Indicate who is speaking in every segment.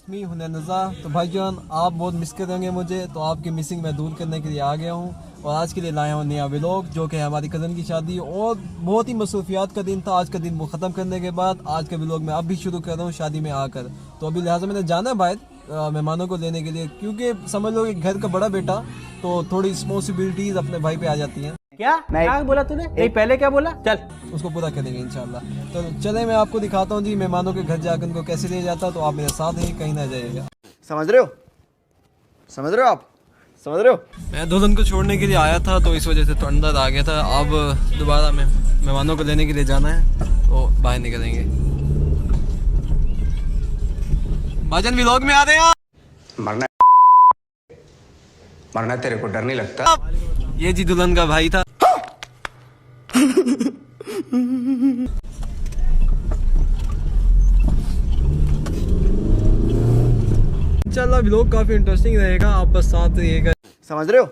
Speaker 1: मी हुनैनज़ा। तो भाईजान आप बहुत मिस कर देंगे मुझे, तो आपकी मिसिंग मैं दूर करने के लिए आ गया हूँ और आज के लिए लाया हूँ नया व्लॉग, जो कि हमारी कज़न की शादी और बहुत ही मसरूफियात का दिन था। आज का दिन वो ख़त्म करने के बाद आज का व्लॉग मैं अब भी शुरू कर रहा हूँ शादी में आकर। तो अभी लिहाजा मैंने जाना है बाहर मेहमानों को लेने के लिए, क्योंकि समझ लो कि घर का बड़ा बेटा तो थोड़ी रिस्पॉन्सिबिलिटीज अपने भाई पे आ जाती हैं।
Speaker 2: क्या बोला तूने? नहीं पहले क्या बोला? चल
Speaker 1: उसको पूरा करेंगे इंशाल्लाह। तो चले मैं आपको दिखाता हूँ जी मेहमानों के घर जाकर उनको कैसे ले जाता, तो आप मेरे साथ ही कहीं ना जाइएगा।
Speaker 3: समझ रहे हो आप समझ रहे हो?
Speaker 1: मैं दुल्हन को छोड़ने के लिए आया था तो इस वजह से तो अंदर आ गया था। अब दोबारा मैं मेहमानों को लेने के लिए जाना है तो बाहर निकलेंगे। भाजन व्लॉग में आ रहे हैं।
Speaker 3: मरना तेरे को डर नहीं लगता?
Speaker 1: ये जी दुल्हन का भाई था। इंशाल्लाह व्लॉग काफी इंटरेस्टिंग रहेगा, आप बस साथ रहिएगा।
Speaker 3: समझ रहे हो?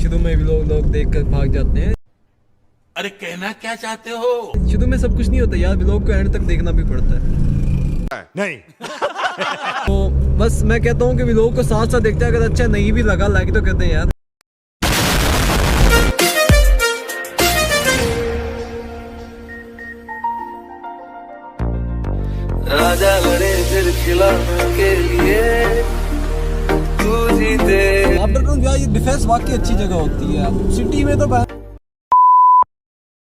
Speaker 1: शुरू में व्लॉग लोग देख कर भाग जाते हैं।
Speaker 4: अरे कहना क्या चाहते हो?
Speaker 1: शुरू में सब कुछ नहीं होता यार, व्लॉग को एंड तक देखना भी पड़ता है।
Speaker 4: नहीं
Speaker 1: तो बस मैं कहता हूँ कि व्लॉग को साथ साथ देखते हैं, अगर अच्छा नहीं भी लगा लाइक तो करते हैं यार।
Speaker 5: राजा बड़े दिल खिलाने के लिए तू जीते।
Speaker 1: ये डिफेंस वाकई अच्छी जगह होती है। सिटी में तो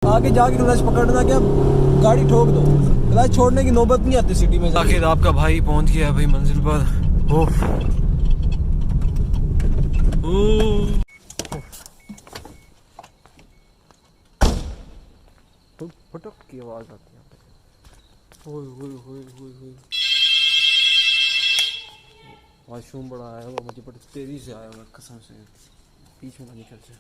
Speaker 1: आगे जाके क्लच पकड़ना, क्या गाड़ी ठोक दो, क्लच छोड़ने की नौबत नहीं आती सिटी में। आखिर आपका भाई पहुंच गया है भाई मंजिल पर। फटक की आवाज आती है। वॉशरूम बड़ा आया हुआ, मुझे बड़ी तेजी से आया हुआ कसम से, बीच में ना निकल जाए।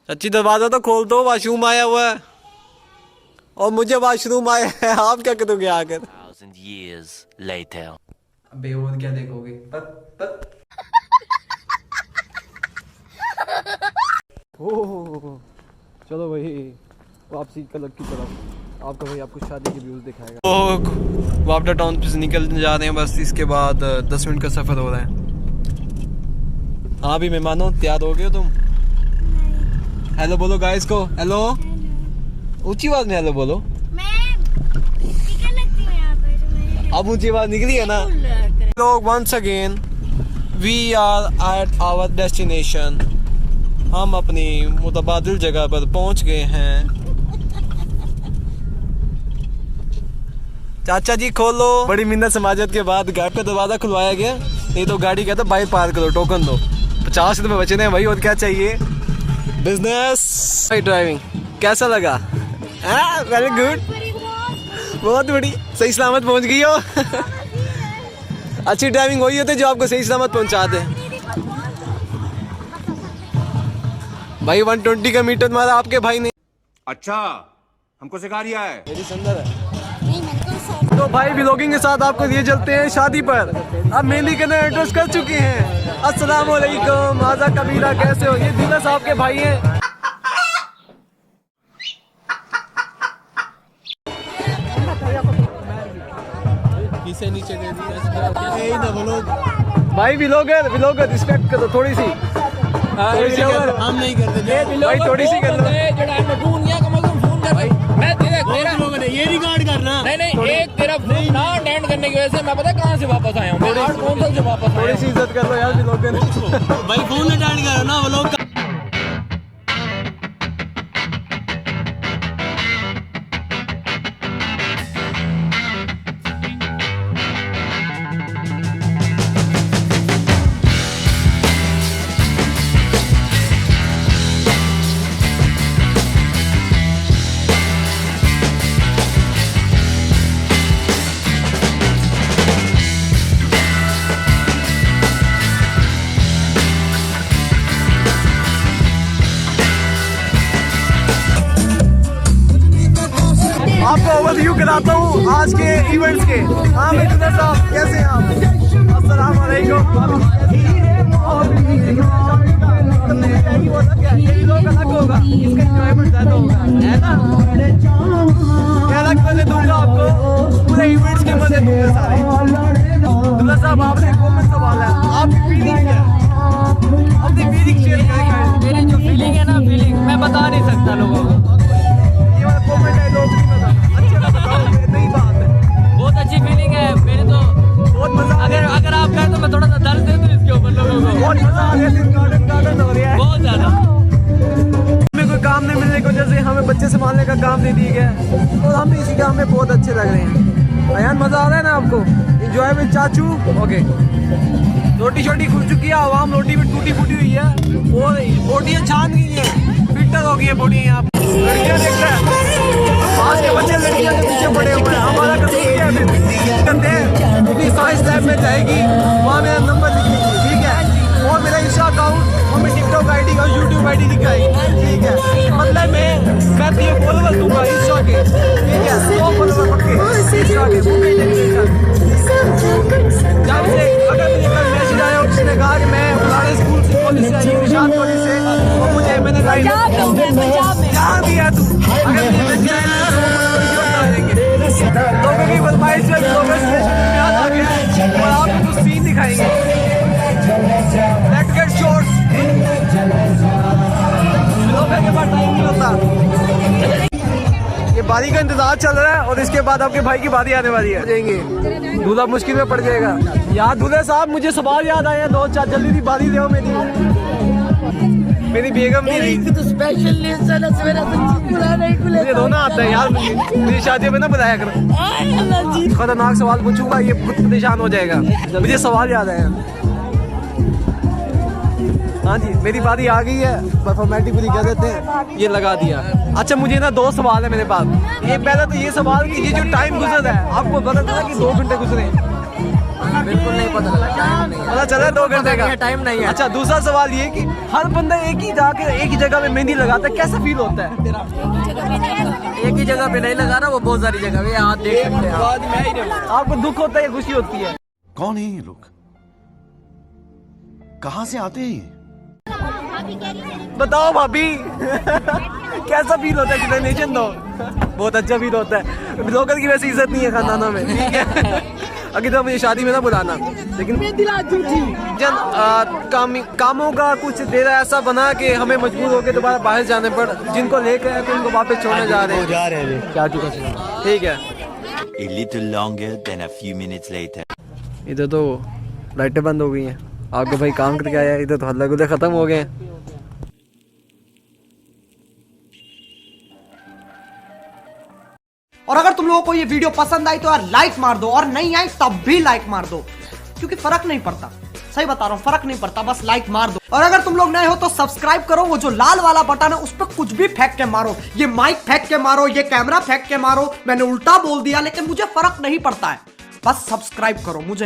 Speaker 1: अच्छी दरवाजा तो खोल दो, वॉशरूम आया हुआ है और मुझे वॉशरूम आया है, आप क्या करोगे आकर?
Speaker 5: 1000 years later.
Speaker 1: अबे और क्या देखोगे? ओह चलो भाई वापसी कलब की तरफ। आपका भाई आपको शादी के व्यूज दिखाएगा। तो वापडा टाउन पे से निकल जा रहे हैं, बस इसके बाद 10 मिनट का सफर हो रहा है। हाँ भी मेहमानों तैयार हो गए तुम? हेलो बोलो गाइस को, हेलो ऊंची आवाज में हेलो बोलो। अब ऊंची आवाज निकली है ना। लोग once again we are at our destination. हम अपनी मुतबादिल जगह पर पहुंच गए हैं। चाचा जी खोलो। बड़ी मिन्नत समाजत के बाद घर का दरवाजा खुलवाया गया, नहीं तो गाड़ी कहता बाहर पार करो, टोकन दो। 50 रुपए बचे हैं भाई, और क्या चाहिए। बिजनेस ड्राइविंग कैसा लगा? वेरी गुड, बहुत बड़ी, सही सलामत पहुंच गई हो। अच्छी ड्राइविंग वही होती है जो आपको सही सलामत पहुंचाते हैं। भाई 120 का मीटर मारा आपके भाई ने।
Speaker 4: अच्छा हमको सिखा रिया है।
Speaker 1: मेरी संदर है। तो भाई व्लॉगिंग के साथ आपको लिए चलते हैं शादी पर। अब मेहंदी के अंदर एंट्रेंस कर चुके हैं। अस्सलाम वालेकुम, आजा कबीरा, कैसे हो? ये दीना साहब के भाई हैं। किसे नीचे दे दिया भाई। व्लॉगर रिस्पेक्ट करो थोड़ी सी। हम नहीं करते भाई, थोड़ी सी कर लो। ये रिकॉर्ड करना नहीं एक तेरा फोन ना अटेंड करने की वजह से मैं पता कहां से वापस आया हूं। थोड़ी सी इज्जत कर लो यार व्लॉगर। भाई फोन अटेंड करो ना व्लॉग। आपको ओवरव्यू कराता हूँ आज के इवेंट्स के। हाँ मित्र साहब कैसे हैं आप? अस्सलाम वालेकुम। ये लोग अलग होगा, इसका एंजॉयमेंट ज़्यादा होगा, है ना? मैं अलग मजे दूंगा आपको, पूरे इवेंट्स के मजे दूंगा सारे। दूल्हा साहब आपसे कॉमन सवाल है, आपकी फीलिंग क्या है? अपनी फीलिंग शेयर करें।
Speaker 2: मेरी जो फीलिंग है ना, फीलिंग मैं बता नहीं सकता लोगों को।
Speaker 1: ये वाला कॉमेंट है, लोग नहीं बताना, अच्छे से बताओ, नई बात है।
Speaker 2: बहुत अच्छी फीलिंग है मेरे तो।
Speaker 1: बहुत मजा
Speaker 2: अगर आप कहें तो मैं थोड़ा सा दर्द दे दूं इसके ऊपर लोगों को।
Speaker 1: बहुत मजा आ रहा है, गार्डन हो रहा है
Speaker 2: बहुत ज्यादा।
Speaker 1: हमें कोई काम नहीं मिलने की वजह से हमें बच्चे संभालने का काम दे दिया गया है और हम भी इसी काम में बहुत अच्छे लग रहे हैं। अयान मजा आ रहा है ना आपको? एंजॉय विद चाचू। ओके, रोटी छोटी खुल चुकी है, आवाम रोटी भी टूटी फूटी हुई है और बोटियां छान गई हैं, फिल्टर हो गई है बोटी। यहाँ लड़कियां देखता है, आज के बच्चे लड़कियां के पीछे पड़े हुए हैं। हमारा कसूर क्या है? करते हैं अपनी साइंस लैब में जाएगी, वहाँ मेरा नंबर लिखेगी, ठीक है, और मेरा इंस्टा अकाउंट और मेरी टिकटॉक आईडी और यूट्यूब आईडी दिखाएगी, ठीक है। मतलब मैं तो ये फॉलोवर दूंगा इंस्टा के, ठीक है, 100 फॉलोवर पक्के इंस्टा के। जब से अगर मुझे कल मैसेज आया और किसी ने कहा कि मैं फलाने स्कूल से कॉलेज से आई हूँ, निशान कॉलेज से, और मुझे मैंने कहा जहाँ भी है तू, अगर मुझे मैसेज आया ना लोगों की बदमाश से लोगों में आ गया और आपको कुछ सीन दिखाएंगे। Let's get shots. लोगों के पास टाइम नहीं होता। ये बारी का इंतजार चल रहा है और इसके बाद आपके भाई की बारी आने वाली है, जाएंगे दूल्हा मुश्किल में पड़ जाएगा। यार दूल्हे साहब मुझे सवाल याद आए हैं, 2-4 जल्दी सी बारी दो मेरी बेगम नहीं रही
Speaker 6: तो स्पेशल
Speaker 1: मुझे रोना आता है यार, मेरी शादी में ना बुलाया करो। खतरनाक सवाल पूछूंगा, ये खुद परेशान हो जाएगा। मुझे सवाल याद आया। हाँ जी, मेरी बारी आ गई है, पर फॉर्मेलिटी पूरी कर देते हैं, ये लगा दिया। अच्छा मुझे ना 2 सवाल है मेरे पास। ये पहला तो ये सवाल कि ये जो टाइम गुजर रहा है, आपको पता चला कि 2 घंटे गुजरे?
Speaker 2: बिल्कुल नहीं पता लगा,
Speaker 1: पता चला 2 घंटे का
Speaker 2: टाइम नहीं है।
Speaker 1: अच्छा दूसरा सवाल ये कि हर बंदा एक ही जगह में मेहंदी लगाता है, कैसा फील होता है?
Speaker 2: एक ही जगह पे नहीं लगा रहा, वो बहुत सारी जगह पे आप देख सकते हैं।
Speaker 1: आपको दुख होता है या खुशी होती है?
Speaker 4: कौन है ये लोग? कहाँ से आते हैं ये?
Speaker 1: बताओ भाभी कैसा फील होता है? एक्सप्लेनेशन दो। बहुत अच्छा फील होता है। ब्लॉगर की वैसे इज्जत नहीं है खानदानों में, ठीक है। अगर तो मुझे शादी में ना बुलाना, लेकिन कामों का कुछ देर ऐसा बना कि हमें मजबूर होकर दोबारा बाहर जाने पर, जिनको लेकर आए थे उनको वापस छोड़ने जा रहे हैं। क्या चुका, ठीक है।
Speaker 5: A little longer than a few minutes later.
Speaker 1: इधर तो लाइटें बंद हो गई हैं, आपके भाई काम करके आया, इधर तो हल्ला गुल्ला खत्म हो गए हैं।
Speaker 7: और अगर तुम लोगों को ये वीडियो पसंद आई तो यार लाइक मार दो, और नहीं आई तब भी लाइक मार दो, क्योंकि फर्क नहीं पड़ता। सही बता रहा हूँ, फर्क नहीं पड़ता, बस लाइक मार दो। और अगर तुम लोग नए हो तो सब्सक्राइब करो, वो जो लाल वाला बटन है उस पर कुछ भी फेंक के मारो, ये माइक फेंक के मारो, ये कैमरा फेंक के मारो, मैंने उल्टा बोल दिया लेकिन मुझे फर्क नहीं पड़ता है, बस सब्सक्राइब करो, मुझे नहीं।